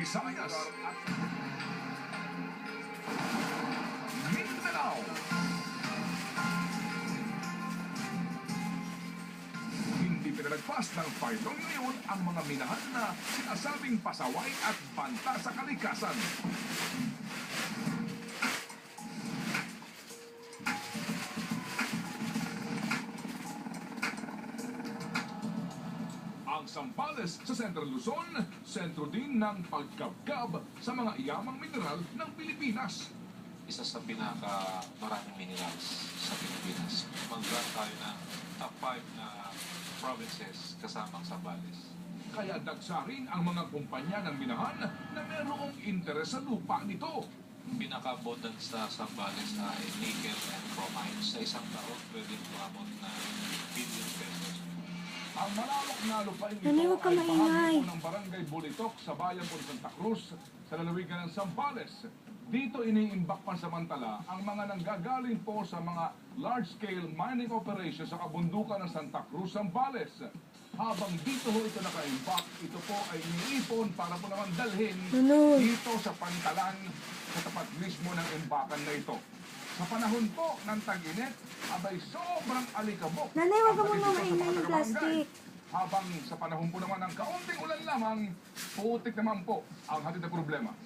Visayas at Mindanao. Hindi pinalagpas ng Pylon ngayon ang mga minahan na sinasabing pasaway at banta sa kalikasan. Ang Zambales sa Central Luzon, sentro din ng pagkabkab sa mga iyamang mineral ng Pilipinas. Isa sa pinaka-maraming minerals sa Pilipinas. Mag-grant tayo ng top 5 na provinces kasamang Zambales. Kaya dagsa rin ang mga kumpanya ng minahan na mayroong interes sa lupa nito. Pinaka-abundant sa Zambales ay nickel and bromine. Sa isang taon, pwede umabot na billion pesos. Ang malawak na lupain ito Nanay, huwag ka ay maingay. bahagi po ng barangay Bulitok sa bayan po ng Santa Cruz sa lalawigan ng Zambales. Dito iniimbak pansamantala ang mga nanggagaling po sa mga large-scale mining operations sa kabundukan ng Santa Cruz, Zambales. Habang dito ho ito nakaimbak, ito po ay iniipon para po naman dalhin Nanay. dito sa pantalan sa tapat mismo ng imbakan na ito. Sa panahon po ng tag-init, abay sobrang alikabok. Nanay, huwag ka ang muna paligid sa maingay mga yung taga-barangay. plastic. Habang sa panahon po naman ng kaunting ulan lamang, putik naman po ang hatid na problema.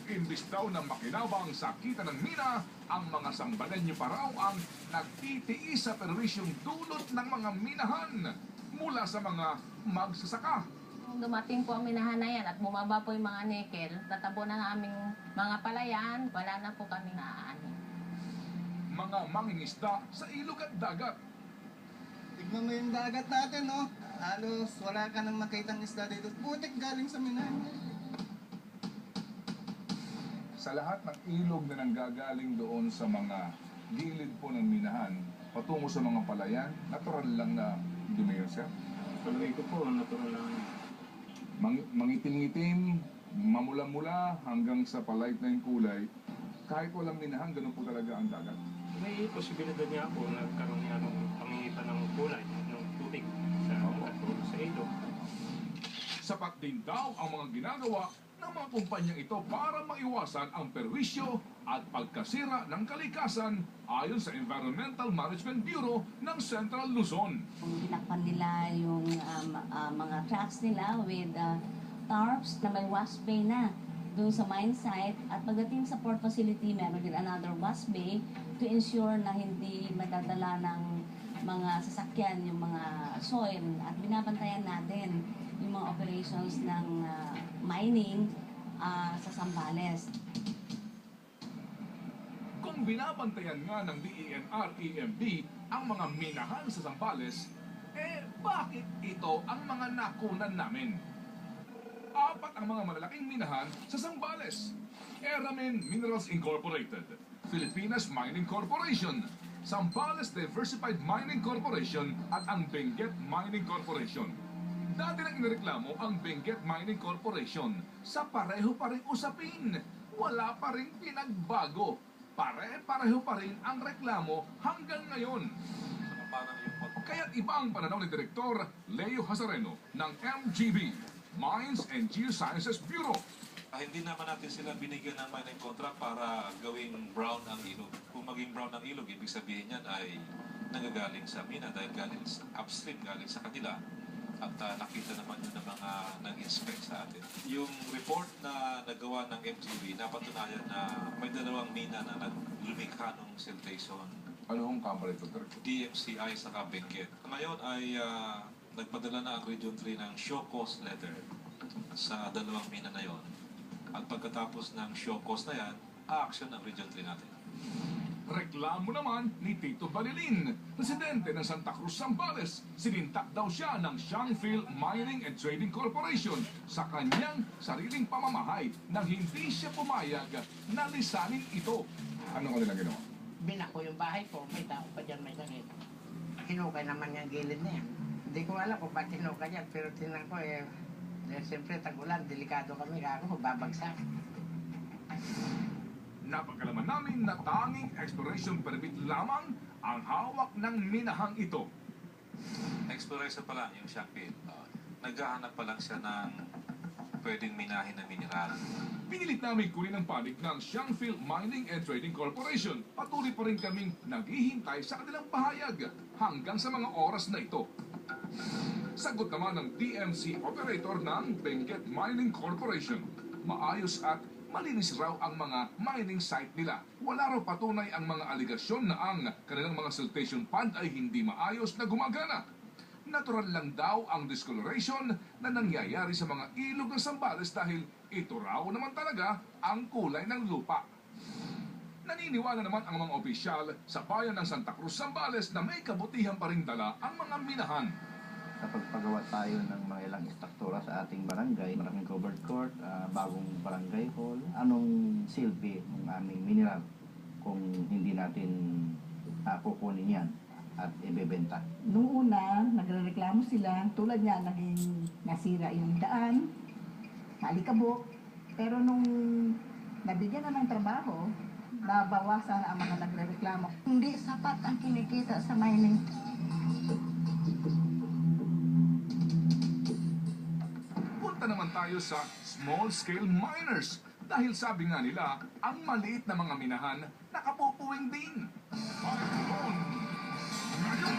Imbis daw na makinabang sa kita ng mina, ang mga Sambalenyo pa raw ang nagtitiis sa perwisyong dulot ng mga minahan mula sa mga magsasaka. Nung dumating po ang minahan na yan at bumaba po yung mga nickel, tatabo na ng aming mga palayan, wala na po kami naaani. Mga mangingisda sa ilog at dagat. Tignan mo yung dagat natin, no? Halos wala ka nang makitang isda dito. Putik galing sa minahan. Sa lahat ng ilog na nanggagaling doon sa mga gilid po ng minahan, patungo sa mga palayan, natural lang na dumayo siya. Palagay ko po, natural lang. Mangitim-ngitim, mamula-mula hanggang sa palight na yung kulay. Kahit walang minahan, ganun po talaga ang dagat. May posibilidad niya po nagkaroon nga ng pangingitan ng kulay, ng tubig sa ilog. Sapat din daw ang mga ginagawa ng mga kumpanyang ito para maiwasan ang perwisyo at pagkasira ng kalikasan ayon sa Environmental Management Bureau ng Central Luzon. Tinakpan nila yung mga trucks nila with tarps na may wash bay na doon sa mine site. At pagdating sa port facility, meron din another wash bay to ensure na hindi madadala ng mga sasakyan yung mga soil. At binabantayan natin yung mga operations ng mining sa Zambales. Kung binabantayan nga ng DENR-EMB ang mga minahan sa Zambales, bakit ito ang mga nakunan namin? 4 ang mga malalaking minahan sa Zambales. Eramin Minerals Incorporated, Filipinas Mining Corporation, Zambales Diversified Mining Corporation at ang Benguet Mining Corporation. Dati nang inireklamo ang Benguet Mining Corporation sa pareho pa rin usapin. Wala pa rin pinagbago. Pare-pareho pa rin ang reklamo hanggang ngayon. Kaya't iba ang pananaw ni Direktor Leo Hazareno ng MGB, Mines and Geosciences Bureau. Hindi naman natin sila binigyan ng mining contract para gawing brown ang ilog. Kung maging brown ang ilog, ibig sabihin yan ay nagagaling sa mina dahil galing upstream, galing sa kanila. At nakita naman yun ng mga nag-inspect sa atin. Yung report na nagawa ng MGB, napatunayan na may 2 mina na naglumikha ng siltation. Ano hong company ito, Direktor? DMCI sa Benguet. Ngayon ay nagpadala na ang Region 3 ng show cause letter sa 2 mina na yon. At pagkatapos ng show cause na yan, a-action ang Region 3 natin. Reklamo naman ni Tito Balilin, presidente ng Santa Cruz, Zambales. Sinintak daw siya ng Shangfield Mining and Trading Corporation sa kanyang sariling pamamahay nang hindi siya pumayag na lisanin ito. Ano ko nila ginawa? Binako yung bahay ko, may tao pa dyan, may langit. Hinukay naman yung gilid na yan. Hindi ko alam kung ba't hinukay yan, pero tinan ko siyempre tag-ulan, delikado kami, ako babagsak. Napagkalaman namin na tanging exploration permit lamang ang hawak ng minahang ito. Exploration pa lang yung Shangfield. Naghahanap pa lang siya ng pwedeng minahin na mineral. Pinilit namin kunin ang panig ng Xiangfield Mining and Trading Corporation. Patuloy pa rin kaming naghihintay sa kanilang pahayag hanggang sa mga oras na ito. Sagot naman ng DMC operator ng Benguet Mining Corporation. Maayos at malinis raw ang mga mining site nila. Wala raw patunay ang mga aligasyon na ang kanilang mga siltation pond ay hindi maayos na gumagana. Natural lang daw ang discoloration na nangyayari sa mga ilog ng Zambales dahil ito raw naman talaga ang kulay ng lupa. Naniniwala naman ang mga opisyal sa bayan ng Santa Cruz, Zambales na may kabutihan pa rin dala ang mga minahan. Sa pagpagawa tayo ng mga ilang struktura sa ating barangay, maraming covered court, bagong barangay hall, anong silbi ng aming mineral kung hindi natin kukunin yan at ibebenta? Noong una, nagrereklamo sila, tulad niya, naging nasira yung daan, nalikabok. Pero nung nabigyan na ng trabaho, nabawasan ang mga nagrereklamo. Hindi sapat ang kinikita sa mining. Punta naman tayo sa small-scale miners dahil sabi nga nila, ang maliit na mga minahan nakapupuwing din. Ngayon,